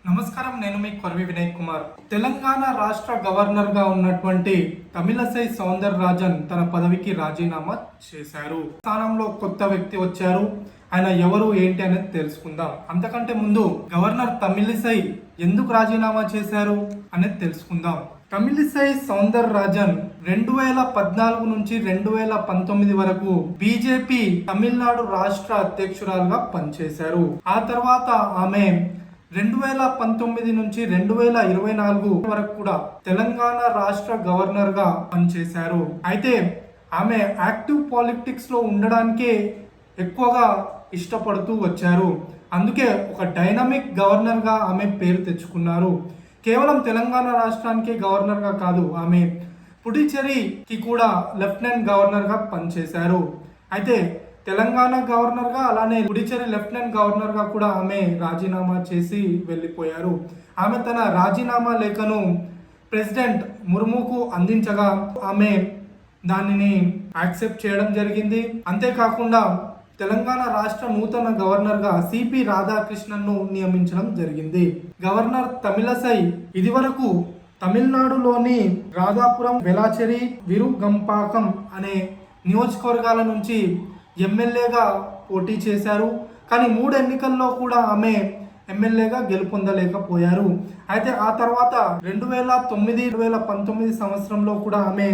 నమస్కారం, నేను మీ కొరవి వినయ్ కుమార్. తెలంగాణ రాష్ట్ర గవర్నర్ గా ఉన్నటువంటి తమిళసై సౌందరరాజన్ తన పదవికి రాజీనామా చేశారు. స్థానంలో కొత్త వ్యక్తి వచ్చారు. ఆయన ఎవరు ఏంటి అనేది తెలుసుకుందాం. అంతకంటే ముందు గవర్నర్ తమిళిసై ఎందుకు రాజీనామా చేశారు అనేది తెలుసుకుందాం. తమిళిసై సౌందరరాజన్ 2014 నుంచి 2019 వరకు బీజేపీ తమిళనాడు రాష్ట్ర అధ్యక్షురాలుగా పనిచేశారు. ఆ తర్వాత ఆమె 2019 నుంచి 2024 వరకు కూడా తెలంగాణ రాష్ట్ర గవర్నర్ గా పనిచేశారు. అయితే ఆమె యాక్టివ్ పాలిటిక్స్ లో ఉండడానికే ఎక్కువగా ఇష్టపడుతూ వచ్చారు. అందుకే ఒక డైనమిక్ గవర్నర్ గా ఆమె పేరు తెచ్చుకున్నారు. కేవలం తెలంగాణ రాష్ట్రానికి గవర్నర్ గా కాదు, ఆమె పుడుచ్చేరికి కూడా లెఫ్టినెంట్ గవర్నర్ గా పనిచేశారు. అయితే తెలంగాణ గవర్నర్ గా అలానే పుడుచ్చేరి లెఫ్టినెంట్ గవర్నర్ గా కూడా ఆమె రాజీనామా చేసి వెళ్ళిపోయారు. ఆమె తన రాజీనామా లేఖను ప్రెసిడెంట్ ముర్ముకు అందించగా ఆమె దానిని యాక్సెప్ట్ చేయడం జరిగింది. అంతేకాకుండా తెలంగాణ రాష్ట్ర నూతన గవర్నర్ గా సిపి రాధాకృష్ణన్ ను నియమించడం జరిగింది. గవర్నర్ తమిళసై ఇదివరకు తమిళనాడులోని రాధాపురం, వెలాచెరి, విరుగంపాకం అనే నియోజకవర్గాల నుంచి ఎమ్మెల్యేగా పోటీ చేశారు. కానీ 3 ఎన్నికల్లో కూడా ఆమె ఎమ్మెల్యేగా గెలుపొందలేకపోయారు. అయితే ఆ తర్వాత 2009-2019 సంవత్సరంలో కూడా ఆమె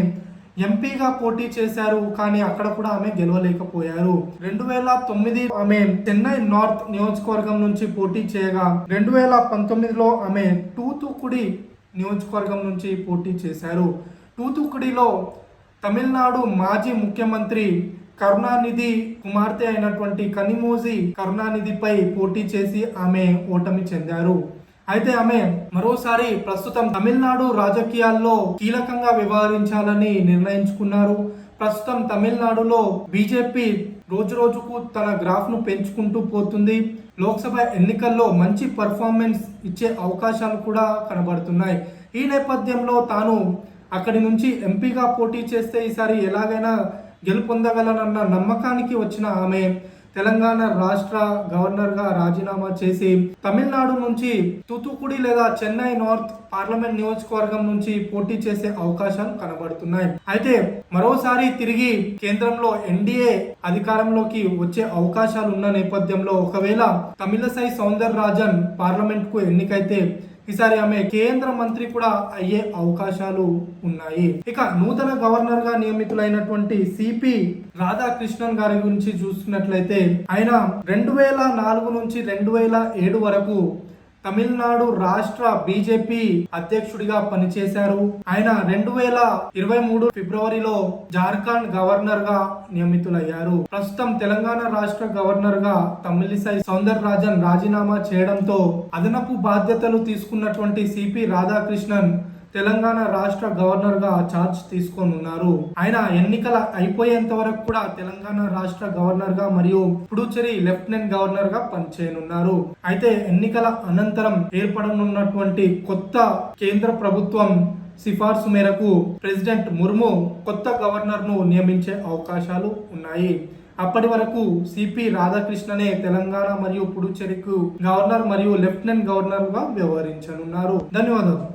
ఎంపీగా పోటీ చేశారు. కానీ అక్కడ కూడా ఆమె గెలవలేకపోయారు. 2009 ఆమె చెన్నై నార్త్ నియోజకవర్గం నుంచి పోటీ చేయగా 2019లో ఆమె తూతుకుడి నియోజకవర్గం నుంచి పోటీ చేశారు. తూతుకుడిలో తమిళనాడు మాజీ ముఖ్యమంత్రి కరుణానిధి కుమార్తె అయినటువంటి కనిమోజి కరుణానిధిపై పోటీ చేసి ఆమె ఓటమి చెందారు. అయితే ఆమె మరోసారి ప్రస్తుతం తమిళనాడు రాజకీయాల్లో కీలకంగా వ్యవహరించాలని నిర్ణయించుకున్నారు. ప్రస్తుతం తమిళనాడులో బీజేపీ రోజు రోజుకు తన గ్రాఫ్ ను పెంచుకుంటూ పోతుంది. లోక్సభ ఎన్నికల్లో మంచి పర్ఫార్మెన్స్ ఇచ్చే అవకాశాలు కూడా కనబడుతున్నాయి. ఈ నేపథ్యంలో తాను అక్కడి నుంచి ఎంపీగా పోటీ చేస్తే ఈసారి ఎలాగైనా గెలుపొందగలనన్న నమ్మకానికి వచ్చిన ఆమె తెలంగాణ రాష్ట్ర గవర్నర్గా రాజీనామా చేసి తమిళనాడు నుంచి తూతుకుడి లేదా చెన్నై నార్త్ పార్లమెంట్ నియోజకవర్గం నుంచి పోటీ చేసే అవకాశాలు కనబడుతున్నాయి. అయితే మరోసారి తిరిగి కేంద్రంలో ఎన్డీఏ అధికారంలోకి వచ్చే అవకాశాలు ఉన్న నేపథ్యంలో ఒకవేళ తమిళసై సౌందరరాజన్ పార్లమెంట్ కు ఎన్నికైతే ఈసారి ఆమె కేంద్ర మంత్రి కూడా అయ్యే అవకాశాలు ఉన్నాయి. ఇక నూతన గవర్నర్ గా నియమితులైనటువంటి సిపి రాధాకృష్ణన్ గారి గురించి చూస్తున్నట్లయితే ఆయన 2004 నుంచి 2007 వరకు తమిళనాడు రాష్ట్ర బీజేపీ అధ్యక్షుడిగా పనిచేశారు. ఆయన 2023 ఫిబ్రవరిలో జార్ఖండ్ గవర్నర్ గా నియమితులయ్యారు. ప్రస్తుతం తెలంగాణ రాష్ట్ర గవర్నర్ గా తమిళిసై సౌందరరాజన్ రాజీనామా చేయడంతో అదనపు బాధ్యతలు తీసుకున్నటువంటి సిపి రాధాకృష్ణన్ తెలంగాణ రాష్ట్ర గవర్నర్ గా ఛార్జ్ తీసుకోనున్నారు. ఆయన ఎన్నికల అయిపోయేంత వరకు కూడా తెలంగాణ రాష్ట్ర గవర్నర్ గా మరియు పుడుచ్చేరి లెఫ్టినెంట్ గవర్నర్ గా పనిచేయనున్నారు. అయితే ఎన్నికల అనంతరం ఏర్పడనున్నటువంటి కొత్త కేంద్ర ప్రభుత్వం సిఫార్సు మేరకు ప్రెసిడెంట్ ముర్ము కొత్త గవర్నర్ ను నియమించే అవకాశాలు ఉన్నాయి. అప్పటి వరకు సిపి రాధాకృష్ణనే తెలంగాణ మరియు పుడుచ్చేరికి గవర్నర్ మరియు లెఫ్టినెంట్ గవర్నర్ గా వ్యవహరించనున్నారు. ధన్యవాదాలు.